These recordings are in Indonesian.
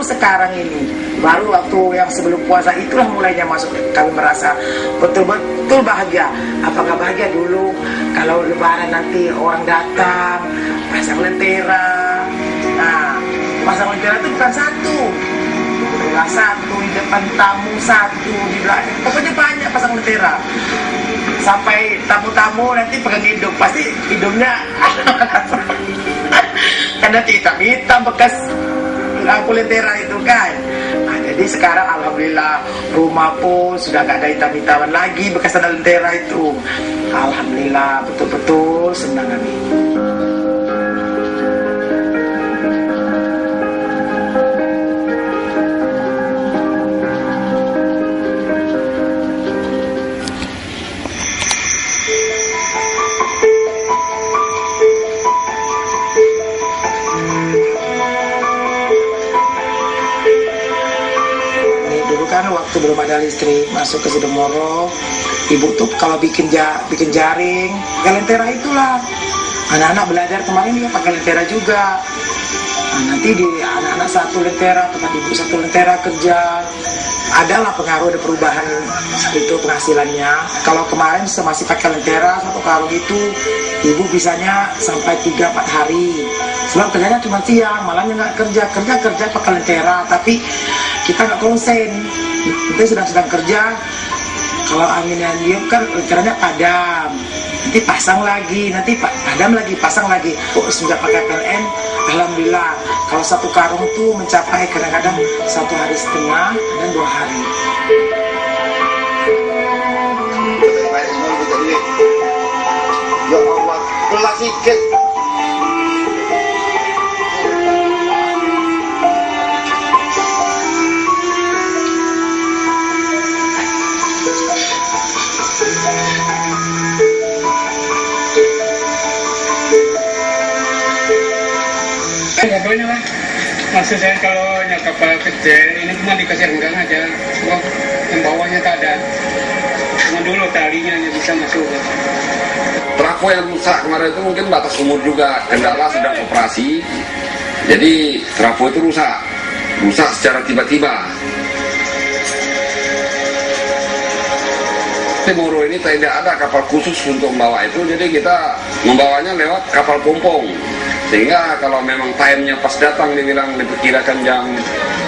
sekarang ini, baru waktu yang sebelum puasa itulah mulainya masuk, kami merasa betul-betul bahagia. Apakah bahagia dulu kalau lebaran nanti orang datang pasang lentera. Nah, pasang lentera itu bukan satu, satu di depan tamu, satu di belakang, pokoknya banyak pasang lentera. Sampai tamu-tamu nanti pegang hidung, pasti hidungnya karena hitam-hitam bekas lampu lentera itu kan. Nah, jadi sekarang alhamdulillah rumah pun sudah gak ada hitam-hitaman lagi bekas ada lentera itu. Alhamdulillah, betul-betul senang kami. Kan waktu belum ada listrik masuk ke Sidomoro, ibu tuh kalau bikin jaring pakai lentera itulah. Anak-anak belajar kemarin dia pakai lentera juga. Nah, nanti di anak-anak satu lentera, tempat ibu satu lentera kerja. Adalah pengaruh, ada perubahan itu penghasilannya. Kalau kemarin masih pakai lentera satu karung itu, ibu bisanya sampai 3-4 hari. Sebab kerjanya cuma siang, malamnya nggak kerja pakai lentera, tapi kita nggak konsen. Kita sedang kerja, kalau anginnya niup kan lenteranya padam, nanti pasang lagi, nanti padam lagi, pasang lagi. Sudah pakai PLN, alhamdulillah. Kalau satu karung tuh mencapai kadang-kadang 1,5 hari dan 2 hari. Ya Allah, kelas sikit. Kapalnya lah, maksud saya kalau kapal kecil ini cuma dikasih renggang aja, sebab pembawanya tak ada. Cuma dulu talinya bisa masuk. Trafo yang rusak kemarin itu mungkin batas umur juga, kendala sedang operasi, jadi trafo itu rusak secara tiba-tiba. Moro ini tidak ada kapal khusus untuk membawa itu, jadi kita membawanya lewat kapal pompong. Sehingga kalau memang time-nya pas datang dibilang diperkirakan jam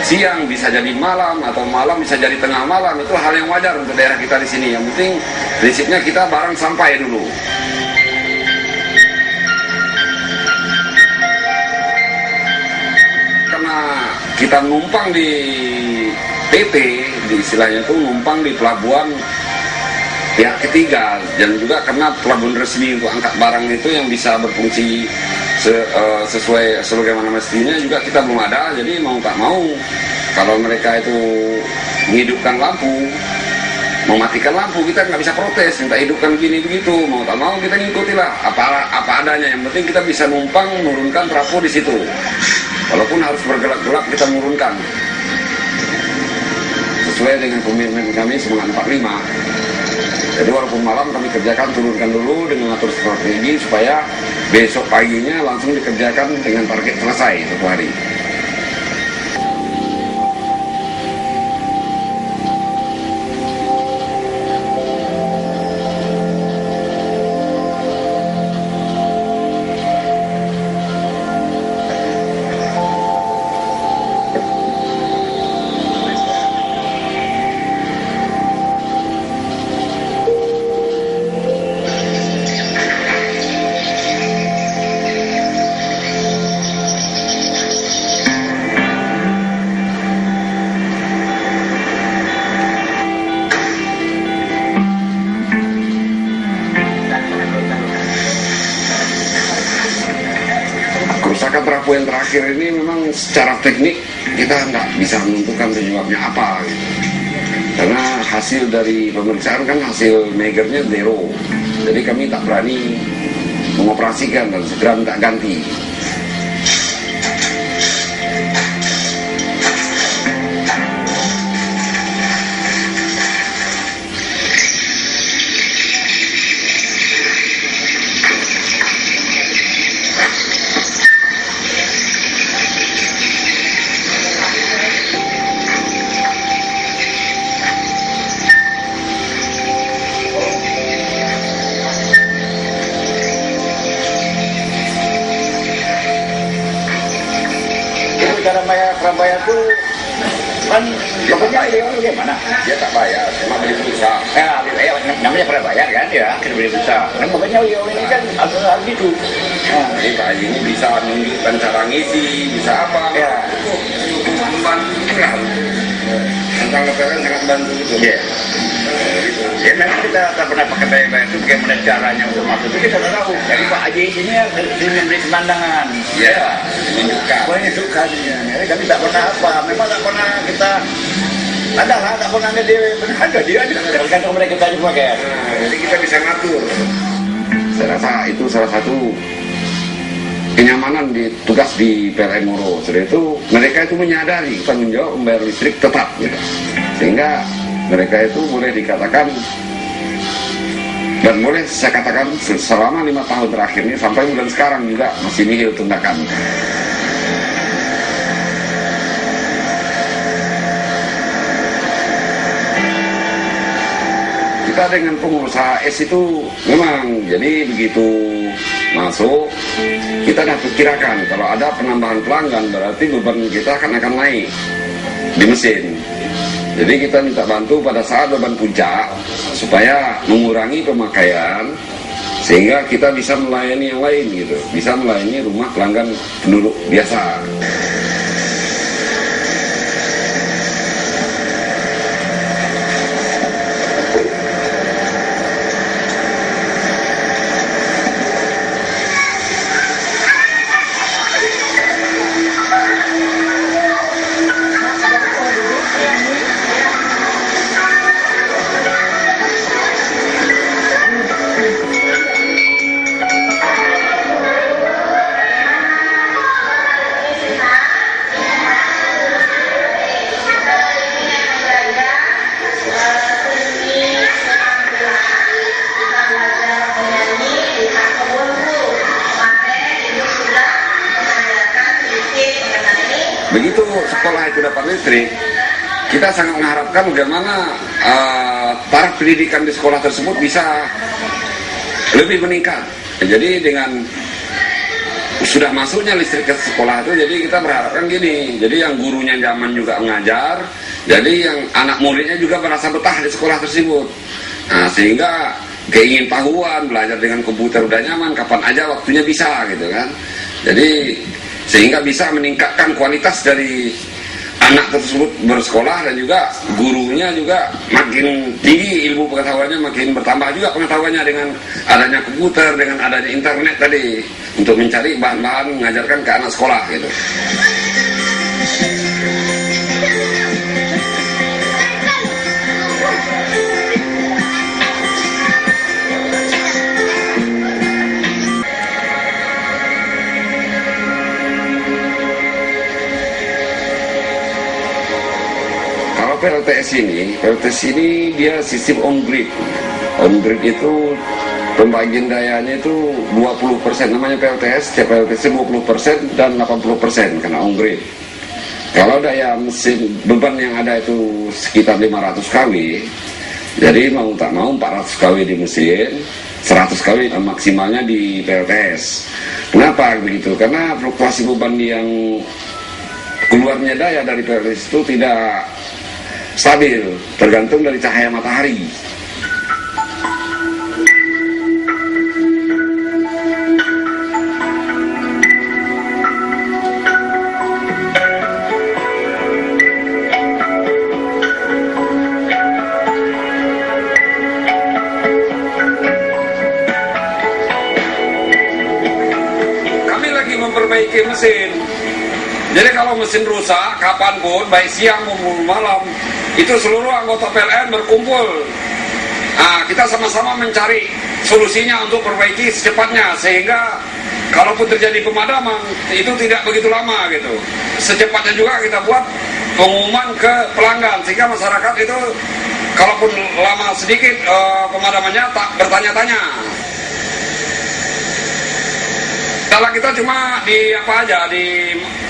siang, bisa jadi malam, atau malam bisa jadi tengah malam, itu hal yang wajar untuk daerah kita di sini. Yang penting prinsipnya kita barang sampai dulu. Karena kita numpang di PT, di istilahnya itu numpang di pelabuhan pihak ketiga, dan juga karena pelabuhan resmi untuk angkat barang itu yang bisa berfungsi sesuai sebagaimana mestinya juga kita belum ada. Jadi mau tak mau, kalau mereka itu menghidupkan lampu, mematikan lampu, kita nggak bisa protes, minta hidupkan gini begitu. Mau tak mau kita ngikutilah apa adanya. Yang penting kita bisa numpang menurunkan trafo di situ, walaupun harus bergelap-gelap kita menurunkan sesuai dengan komitmen kami Semangat 45. Jadi walaupun malam kami kerjakan, turunkan dulu dengan atur strategi supaya besok paginya langsung dikerjakan dengan target selesai 1 hari. Kerusakan trafo yang terakhir ini memang secara teknik kita nggak bisa menentukan penyebabnya apa gitu. Karena hasil dari pemeriksaan kan hasil megernya 0, jadi kami tak berani mengoperasikan dan segera minta ganti. sekarang bayar tuh kan pokoknya dia gimana? Dia tak bayar, cuma beli pulsa. Ya, namanya pernah bayar kan ya, kita beli pulsa. Kan makanya ini kan harus gitu. Jadi Pak Haji ini bisa menunjukkan cara ngisi, bisa apa? Ya. Itu membantu lah. Tentang PLN sangat bantu gitu. Iya. Ya memang kita tak pernah pakai bayar itu bagaimana caranya untuk masuk itu kita tak tahu. Jadi Pak Haji ini ya memberi pemandangan. Iya, menunjukkan. Pokoknya suka dia. Jadi kami tak pernah apa. Memang tak pernah kita adalah tak pernah ada dia tergantung mereka kita juga pakai. Jadi kita bisa ngatur. Saya rasa itu salah satu kenyamanan di tugas di PLN Moro. Setelah itu mereka itu menyadari tanggung jawab membayar listrik tetap gitu. Sehingga mereka itu boleh dikatakan dan boleh saya katakan selama 5 tahun terakhir ini sampai bulan sekarang juga masih nihil tunggakan. Kita dengan pengusaha es itu memang jadi begitu masuk kita dapat perkirakan kalau ada penambahan pelanggan berarti beban kita akan naik di mesin. Jadi kita minta bantu pada saat beban puncak supaya mengurangi pemakaian sehingga kita bisa melayani yang lain gitu, bisa melayani rumah pelanggan penduduk biasa. Begitu sekolah itu dapat listrik, kita sangat mengharapkan bagaimana taraf pendidikan di sekolah tersebut bisa lebih meningkat. Jadi dengan sudah masuknya listrik ke sekolah itu, jadi kita berharapkan gini, jadi yang gurunya nyaman juga mengajar, jadi yang anak muridnya juga merasa betah di sekolah tersebut. Nah, sehingga keingintahuan belajar dengan komputer udah nyaman, kapan aja waktunya bisa gitu kan. Jadi sehingga bisa meningkatkan kualitas dari anak tersebut bersekolah dan juga gurunya juga makin tinggi ilmu pengetahuannya, makin bertambah juga pengetahuannya dengan adanya komputer, dengan adanya internet tadi untuk mencari bahan-bahan mengajarkan ke anak sekolah gitu. PLTS ini dia sistem on-grid. On-grid itu pembagian dayanya itu 20%, namanya PLTS, setiap PLTS 20% dan 80% karena on-grid. Kalau daya mesin beban yang ada itu sekitar 500 kW, jadi mau tak mau 400 kW di mesin, 100 kW maksimalnya di PLTS. Kenapa begitu? Karena fluktuasi beban yang keluarnya daya dari PLTS itu tidak stabil, tergantung dari cahaya matahari. Kami lagi memperbaiki mesin. Jadi kalau mesin rusak, kapanpun, baik siang maupun malam, itu seluruh anggota PLN berkumpul. Nah, kita sama-sama mencari solusinya untuk perbaiki secepatnya, sehingga kalaupun terjadi pemadaman, itu tidak begitu lama gitu. Secepatnya juga kita buat pengumuman ke pelanggan, sehingga masyarakat itu kalaupun lama sedikit pemadamannya tak bertanya-tanya. Kalau kita cuma di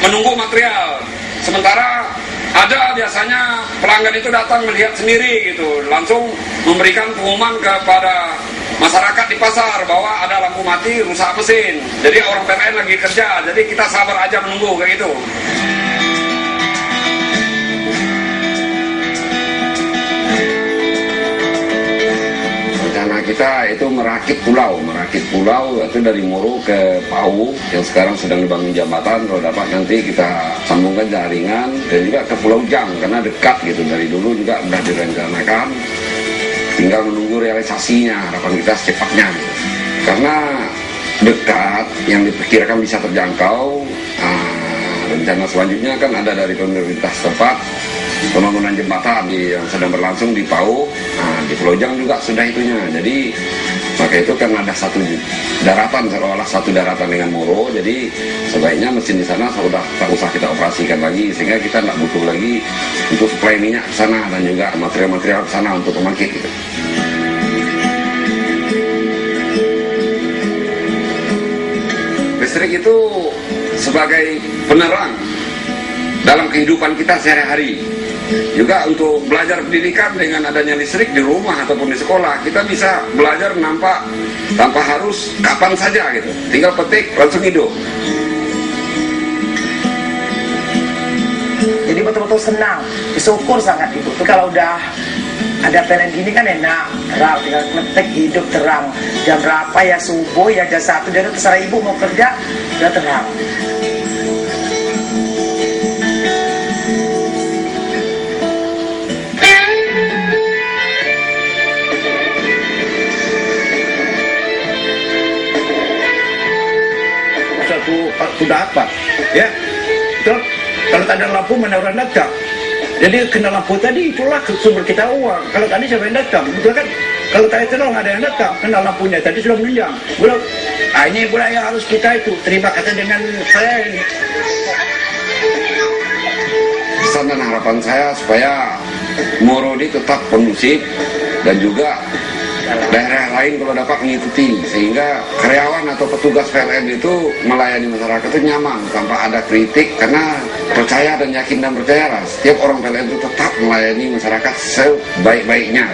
menunggu material. Sementara ada biasanya pelanggan itu datang melihat sendiri gitu, langsung memberikan pengumuman kepada masyarakat di pasar bahwa ada lampu mati, rusak mesin. Jadi orang PLN lagi kerja, jadi kita sabar aja menunggu kayak gitu. rencana kita itu merakit pulau itu dari Moro ke Pau yang sekarang sedang dibangun jembatan. Kalau dapat nanti kita sambungkan jaringan dan juga ke Pulau Jang karena dekat gitu, dari dulu juga sudah direncanakan, tinggal menunggu realisasinya. Harapan kita secepatnya gitu. Karena dekat, yang diperkirakan bisa terjangkau. Rencana selanjutnya kan ada dari pemerintah setempat pembangunan jembatan yang sedang berlangsung di Pau. Di Pulau Jang juga sudah itunya. Jadi maka itu kan ada satu daratan, seolah-olah satu daratan dengan Moro. Jadi sebaiknya mesin di sana sudah tak usah kita operasikan lagi, sehingga kita tidak butuh lagi untuk suplai minyak ke sana dan juga material-material ke sana untuk pembangkit gitu. Listrik itu sebagai penerang dalam kehidupan kita sehari-hari. Juga untuk belajar pendidikan dengan adanya listrik di rumah ataupun di sekolah, kita bisa belajar tanpa harus kapan saja gitu. Tinggal petik langsung hidup. Jadi betul-betul senang, bersyukur sangat Ibu. Itu kalau udah ada PLN gini kan enak, terang, tinggal ngetik hidup terang. Jam berapa ya, subuh ya, jam 1, dan terserah Ibu mau kerja, udah terang. Sudah apa ya, terus kalau tak ada lampu mana orang datang. Jadi kena lampu tadi, itulah sumber kita uang. Kalau tadi siapa yang datang, betul kan? Kalau tak itu nggak ada yang datang, kena lampunya tadi sudah menunjang. Belum, ini pula yang harus kita itu terima kata dengan saya ini. Pesan dan harapan saya supaya Moro ini tetap kondusif dan juga daerah lain kalau dapat mengikuti, sehingga karyawan atau petugas PLN itu melayani masyarakat itu nyaman tanpa ada kritik, karena percaya dan yakin dan percayalah setiap orang PLN itu tetap melayani masyarakat sebaik-baiknya.